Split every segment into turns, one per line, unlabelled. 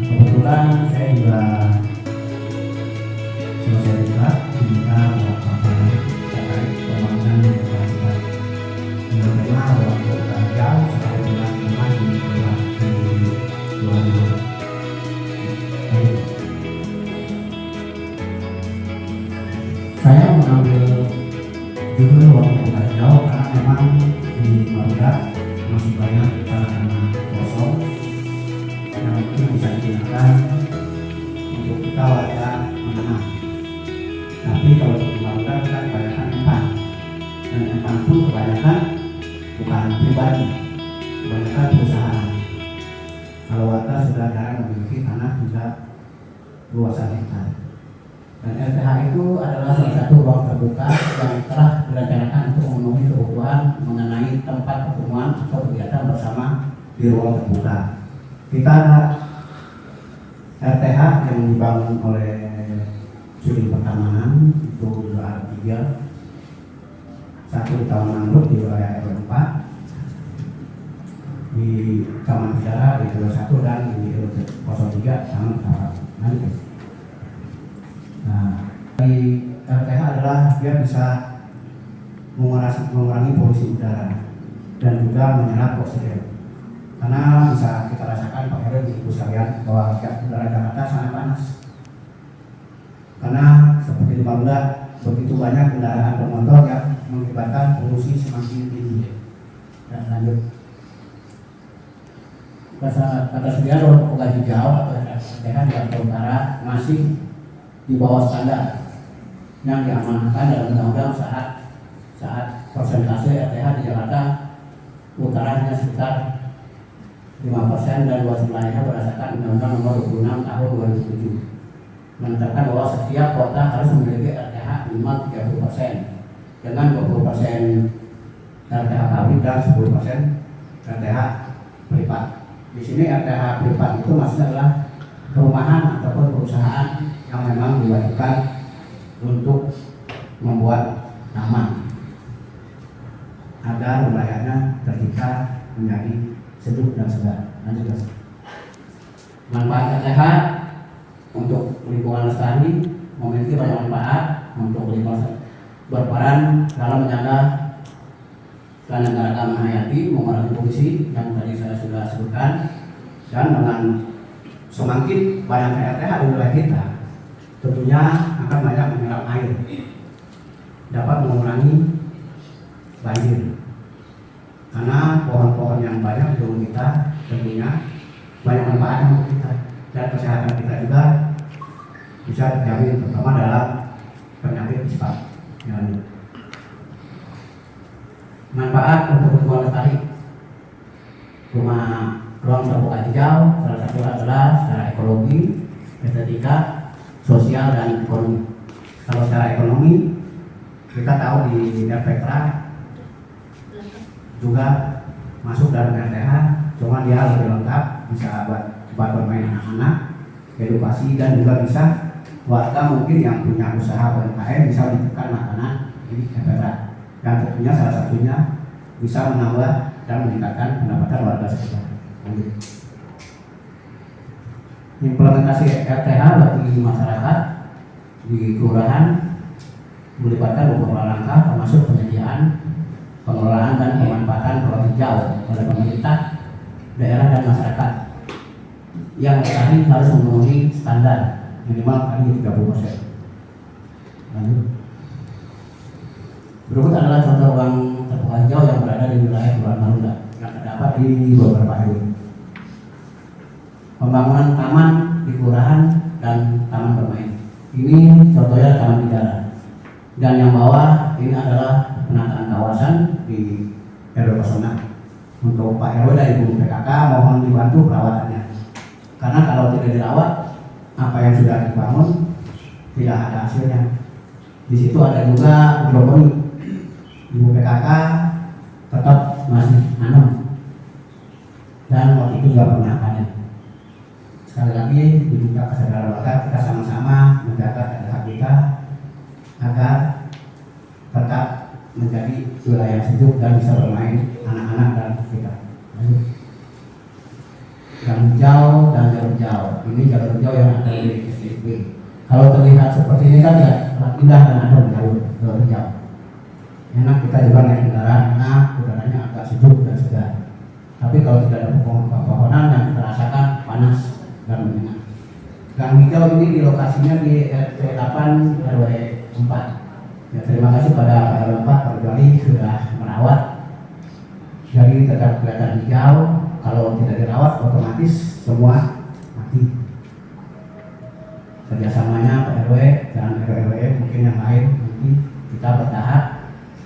Kebetulan saya juga selesai juga diminta melakukan terkait pembangunan infrastruktur. Menurut tema waktu jauh sekali dengan di 2000. Saya mengambil judul waktu jauh karena memang di Marunda masih banyak tanah kosong yang mungkin bisa digunakan untuk kita warga menanam. Tapi kalau untuk warga kita kebanyakan empan, dan empan pun kebanyakan bukan pribadi, kebanyakan perusahaan. Kalau warga sudah jarang memiliki tanah juga luasan hektar. Dan LTH itu adalah salah satu ruang terbuka yang telah direncanakan untuk memenuhi kebutuhan mengenai tempat pertemuan atau kegiatan bersama di ruang terbuka. Kita ada RTH yang dibangun oleh Sudin Pertamanan, itu juga ada 3, satu di Taman Mangrove di wilayah RW 4, di Taman Bidara di RW 1 dan di RW 03 Taman Taman. Nah, di RTH adalah dia bisa mengurangi polusi udara dan juga menyerap oksigen. Karena bisa kita rasakan Pak Heru di ibu sekalian bahwa udara Jakarta sangat panas. Karena seperti di Marunda begitu banyak kendaraan bermotor yang mengakibatkan polusi semakin tinggi. Dan lanjut. Kata sedia ruang terbuka hijau atau RTH di Jakarta Utara masih di bawah standar yang diamanatkan dalam undang-undang saat persentase RTH di Jakarta Utara hanya sekitar 5% dan luas wilayahnya berdasarkan Undang-Undang Nomor 26 Tahun 2007 menetapkan bahwa setiap kota harus memiliki RTH minimal 30% dengan 20% RTH pabrik dan 10% RTH privat. Di sini RTH privat itu maksudnya adalah perumahan ataupun perusahaan yang memang diwajibkan untuk membuat taman agar wilayahnya tercipta menjadi sejuk dan segar. Lanjut mas. Manfaat RTH untuk lingkungan lestari memiliki banyak manfaat untuk lingkungan, berperan dalam menjaga keanekaragaman hayati, mengurangi polusi yang tadi saya sudah sebutkan, dan dengan semakin banyaknya RTH di wilayah kita tentunya akan banyak menyerap air, dapat mengurangi banjir. Karena pohon-pohon yang banyak di rumah kita tentunya banyak manfaatnya untuk kita, dan kesehatan kita juga bisa dijamin, terutama dalam penyakit ispa. Manfaat untuk lingkungan lestari ruang terbuka hijau salah satu adalah secara ekologi, estetika, sosial, dan ekonomi. Kalau secara ekonomi kita tahu di Erpetra juga masuk dalam RTH, cuma dia lebih lengkap, bisa buat bermain anak-anak, edukasi, dan juga bisa warga mungkin yang punya usaha UMKM bisa menitipkan makanan di RTH, dan tentunya salah satunya bisa menambah dan meningkatkan pendapatan warga sekitar. Implementasi RTH bagi masyarakat di kelurahan melibatkan beberapa langkah, termasuk penyediaan, pengelolaan, dan pemanfaatan ruang hijau oleh pemerintah, daerah, dan masyarakat yang tadi harus memenuhi standar minimal kali 30%. Lanjut. Berikut adalah contoh ruang terbuka hijau yang berada di wilayah Kelurahan Marunda yang terdapat di beberapa RW. Pembangunan taman di kelurahan dan taman bermain. Ini contohnya Taman Bidara. Dan yang bawah ini adalah penataan kawasan di RW 06. Untuk Pak RW dari Ibu PKK mohon dibantu perawatannya. Karena kalau tidak dirawat, apa yang sudah dibangun tidak Alhamdulillah ada hasilnya. Di situ ada juga hidroponik. Ibu PKK tetap masih nanam dan waktu itu juga pernah panen. Sekali lagi diminta kesadaran warga, kita sama-sama menjaga daerah kita agar tetap menjadi wilayah sejuk dan bisa bermain anak-anak dan kita. Yang hijau dan jalur hijau, ini jalur hijau yang ada di SDB. Kalau terlihat seperti ini kan ya indah dan adem jalur hijau. Enak kita juga naik kendaraan, enak, udaranya agak sejuk dan segar. Tapi kalau tidak ada pepohonan yang kita rasakan panas dan menyengat. Gang hijau ini di lokasinya di RT 8 RW 4. Ya, terima kasih pada RW 4 Pak Jali sudah merawat. Jadi tetap kelihatan hijau. Kalau tidak dirawat otomatis semua mati. Kerjasamanya Pak RW dan RW mungkin yang lain nanti kita bertahap.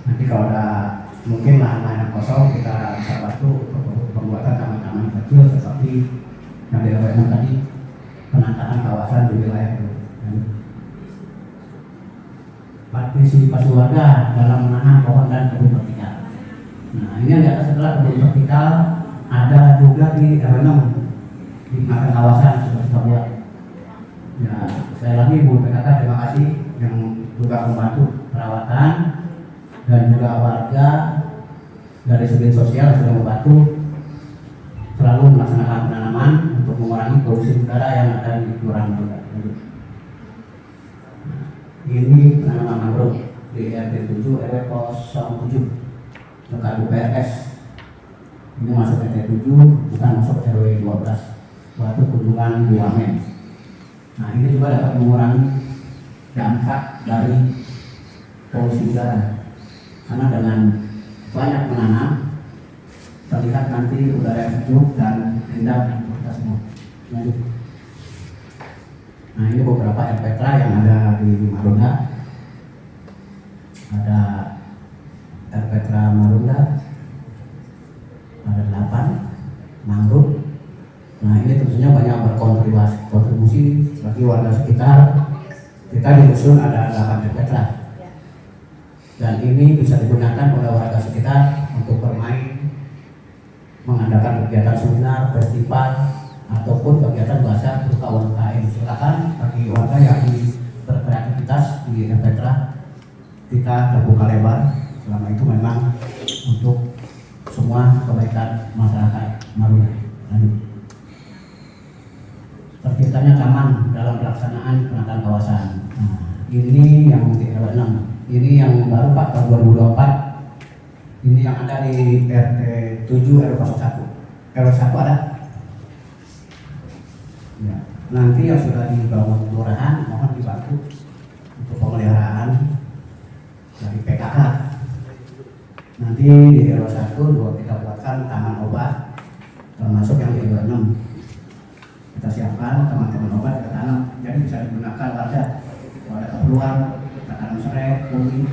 Nanti kalau ada mungkin lahan-lahan yang kosong kita bisa bantu pembuatan taman-taman kecil seperti yang dilakukan tadi, penataan kawasan di wilayah itu. Partisipasi warga dalam menanam pohon dan kebun vertikal. Nah ini yang di atas adalah kebun vertikal, ada juga di RW 6 di belakang kawasan sudah kita buat. Ya sekali lagi Bu PKK terima kasih yang juga membantu perawatan dan juga warga dari segi sosial sudah membantu selalu melaksanakan penanaman untuk mengurangi polusi udara yang ada di Kelurahan Marunda. Ini penanaman mangrove di RT 7 RW 07 dekat UPRS. Ini masuk RT 7 bukan masuk RW 12 Batu Kunjungan Wamen. Nah ini juga dapat mengurangi dampak dari polusi udara. Karena dengan banyak menanam terlihat nanti udara yang sejuk dan indah untuk kita semua. Nah ini beberapa RPTRA yang ada di Marunda. Ada RPTRA Marunda, ada 8 mangrove. Nah ini tentunya banyak berkontribusi bagi warga sekitar. Kita di dusun ada 8 RPTRA. Dan ini bisa digunakan oleh warga sekitar untuk bermain, mengadakan kegiatan seminar, festival, ataupun kegiatan bahasa berupa UMKM. Silakan bagi warga yang berkreativitas di RPTRA, kita terbuka lebar. Selama itu memang untuk semua kebaikan masyarakat Marunda. Terciptanya taman dalam pelaksanaan penataan kawasan. Nah, ini yang di RW 6. Ini yang baru Pak tahun 2024. Ini yang ada di RT 7 RW 01. RW 1 ada. Ya. Nanti yang sudah dibangun kelurahan mohon dibantu untuk pemeliharaan dari PKK. Nanti di RW 1 juga kita buatkan taman obat termasuk yang di RW 6. Kita siapkan teman-teman obat kita tanam, jadi bisa digunakan warga kalau ada keperluan. Tanam serai, kuning,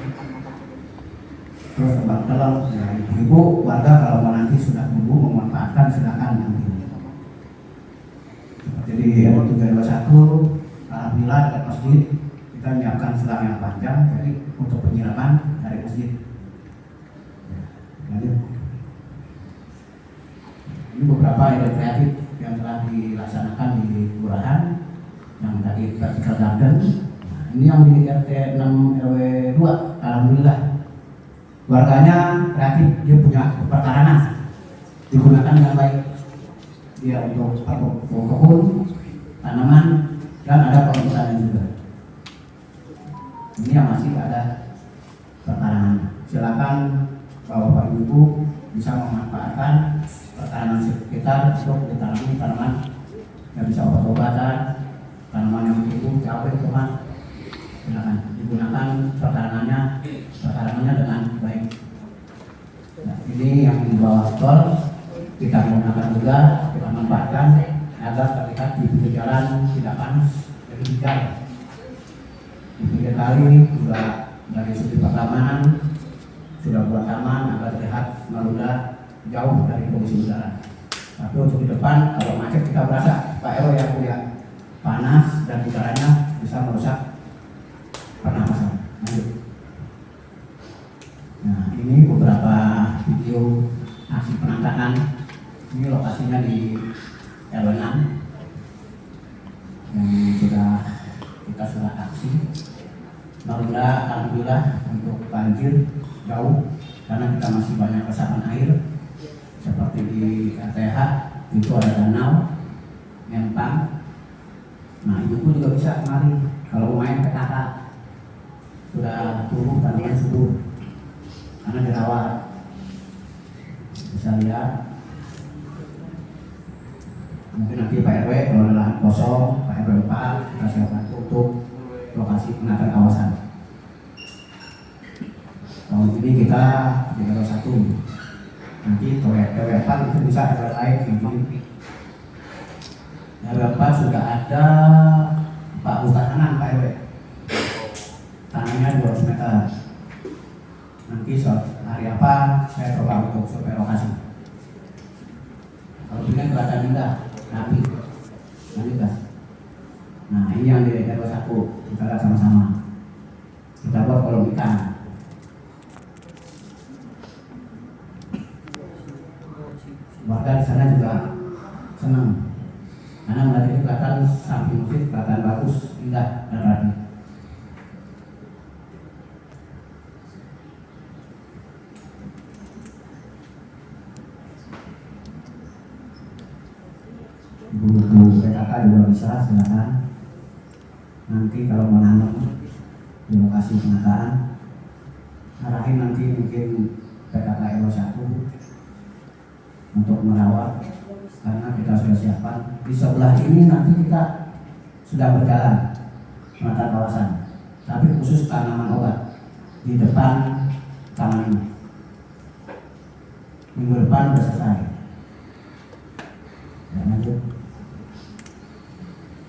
terus kembang telur. Nah, ibu warga kalau mau nanti sudah tumbuh memanfaatkan silakan nanti. Jadi RW 321, alhamdulillah dekat masjid kita menyiapkan selang yang panjang, jadi untuk penyiraman dari masjid. Lanjut. Ini beberapa ide kreatif yang telah dilaksanakan di kelurahan yang tadi vertical garden. Ini yang di RT 6 RW 2, alhamdulillah warganya kreatif, dia punya perkarangan digunakan dengan baik. Dia untuk kebun, tanaman, dan ada perhutanan juga. Ini yang masih ada perkarangan. Silakan Bapak Ibu bisa memanfaatkan perkarangan sekitar untuk ditanami tanaman yang bisa obat-obatan, tanaman yang tumbuh cabai, tomat. Silakan digunakan perkarangannya dengan baik. Nah, ini yang di bawah tol kita gunakan juga, kita manfaatkan agar terlihat di pinggir jalan tidak panas, jadi hijau. Di pinggir kali juga dari segi pertamanan sudah buat taman agar terlihat Marunda jauh dari polusi udara. Tapi untuk di depan kalau macet kita berasa Pak RW yang punya panas dan udaranya bisa merusak pernapasan. Lanjut. Nah, ini beberapa video aksi penangkapan. Ini lokasinya di RW 6 yang kita sudah aksi. Alhamdulillah untuk banjir jauh karena kita masih banyak resapan air seperti di RTH itu ada danau, Empang. Nah itu pun juga bisa kemari kalau main PKK sudah turun tanaman subur karena dirawat. Bisa lihat mungkin nanti Pak RW kalau ada lahan kosong, Pak RW 4 kita siapkan untuk lokasi penataan kawasan. Tahun ini kita di RW 1, nanti RW 4 itu bisa RW lain nanti. RW 4 sudah ada Pak Ustaz Anan Pak RW, tanahnya 200 meter. Nanti hari apa saya coba untuk survei lokasi. Kalau ini kelihatan indah, rapi, lanjut. Nah ini yang di RW 1 kita lihat sama-sama. Kita buat kolam ikan. Warga di sana juga senang karena melihat ini kelihatan samping masjid kelihatan bagus, indah dan rapi. Ibu-ibu PKK juga bisa, silakan. Nanti kalau mau nanam di lokasi penataan, arahin nanti mungkin PKK RW 1 untuk merawat karena kita sudah siapkan. Di sebelah ini nanti kita sudah berjalan menata kawasan, tapi khusus tanaman obat di depan taman ini. Minggu depan sudah selesai. Ya, lanjut.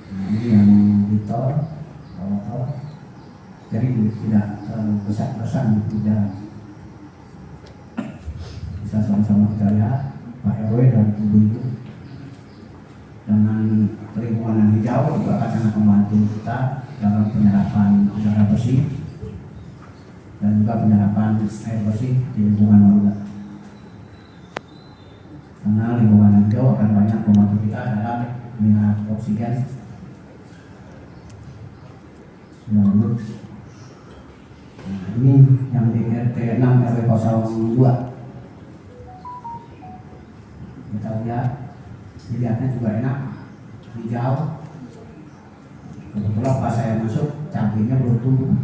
Nah, ini yang di tol, jadi tidak terlalu besar-besar di jalan. Bisa sama-sama kita lihat Pak RW dan ibu-ibu dengan lingkungan yang hijau juga akan sangat membantu kita dalam penyerapan udara bersih dan juga penyerapan air bersih di lingkungan warga. Karena lingkungan hijau akan banyak membantu kita dalam menyerap oksigen. Nah, ini yang di RT 6 RW 02. Kita lihat, dilihatnya juga enak, hijau. Kebetulan pas saya masuk, cabainya belum tumbuh.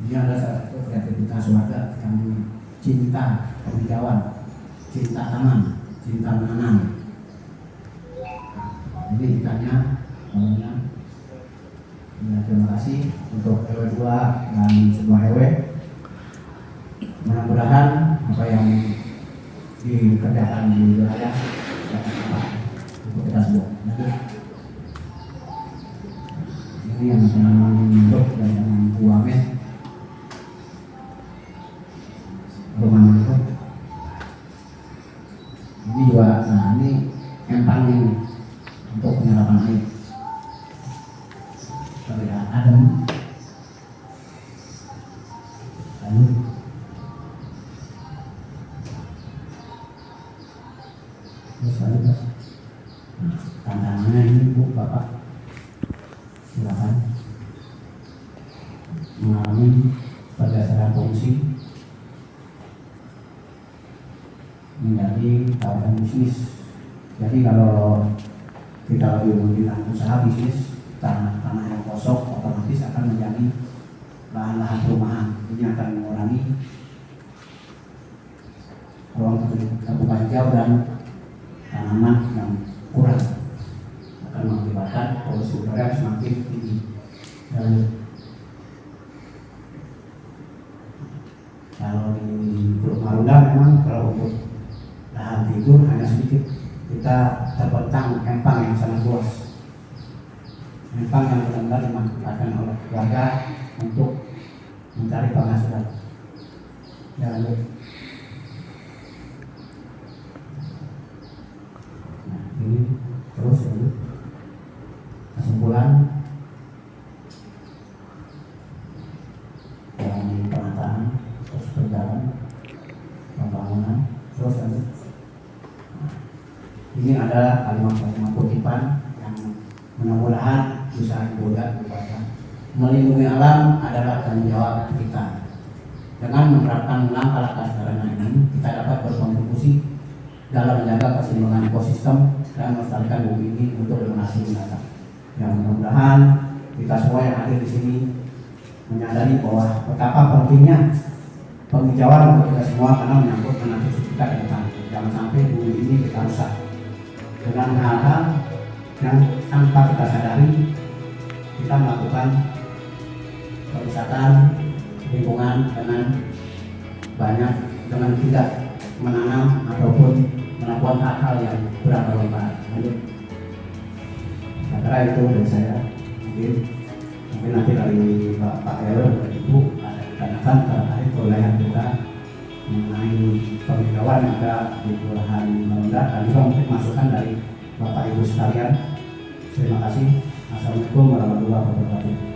Ini adalah salah satu kreativitas warga yang cinta penghijauan, cinta taman, cinta menanam. Ini ikannya, namanya. Ya, terima kasih untuk RW 2 dan semua RW. Mudah-mudahan apa yang dikerjakan di wilayah dapat apa untuk kita semua. Ini yang tanaman hidup dan yang buamen rumah itu. Ini juga, nah ini empang ini untuk penyerapan air. Terlihat adem. Lalu tantangannya ini Bu, Bapak silakan mengalami pergeseran fungsi menjadi kawasan bisnis. Jadi kalau kita lebih membilang usaha bisnis, tanah yang kosong otomatis akan menjadi lahan-lahan perumahan. Ini akan mengurangi ruang terbuka hijau dan tanaman yang kurang, akan mengakibatkan polusi udara semakin tinggi. Dan kalau di Pulau Marunda memang kalau untuk lahan tidur hanya sedikit, kita terbentang empang yang sangat luas, empang yang benar-benar dimanfaatkan oleh warga untuk mencari penghasilan. Dan ini terus ini kesimpulan Ini ada kalimat-kalimat kutipan yang mudah-mudahan bisa dibuat melindungi alam adalah tanggung jawab kita. Dengan menerapkan langkah-langkah sederhana ini, kita dapat berkontribusi dalam menjaga keseimbangan ekosistem dan melestarikan bumi ini untuk generasi mendatang. Yang mudah-mudahan kita semua yang hadir di sini menyadari bahwa betapa pentingnya penghijauan untuk kita semua karena menyangkut dengan cucu kita ke depan. Jangan sampai bumi ini kita rusak dengan hal-hal yang tanpa kita sadari kita melakukan perusakan lingkungan dengan tidak menanam ataupun melakukan hal-hal yang bermanfaat. Saya kira itu dari saya. Mungkin nanti dari Pak Heru dan Ibu ada ditanyakan terkait wilayah kita mengenai penghijauan yang ada di Kelurahan Marunda dan juga mungkin masukan dari Bapak Ibu sekalian. Terima kasih. Assalamualaikum warahmatullahi wabarakatuh.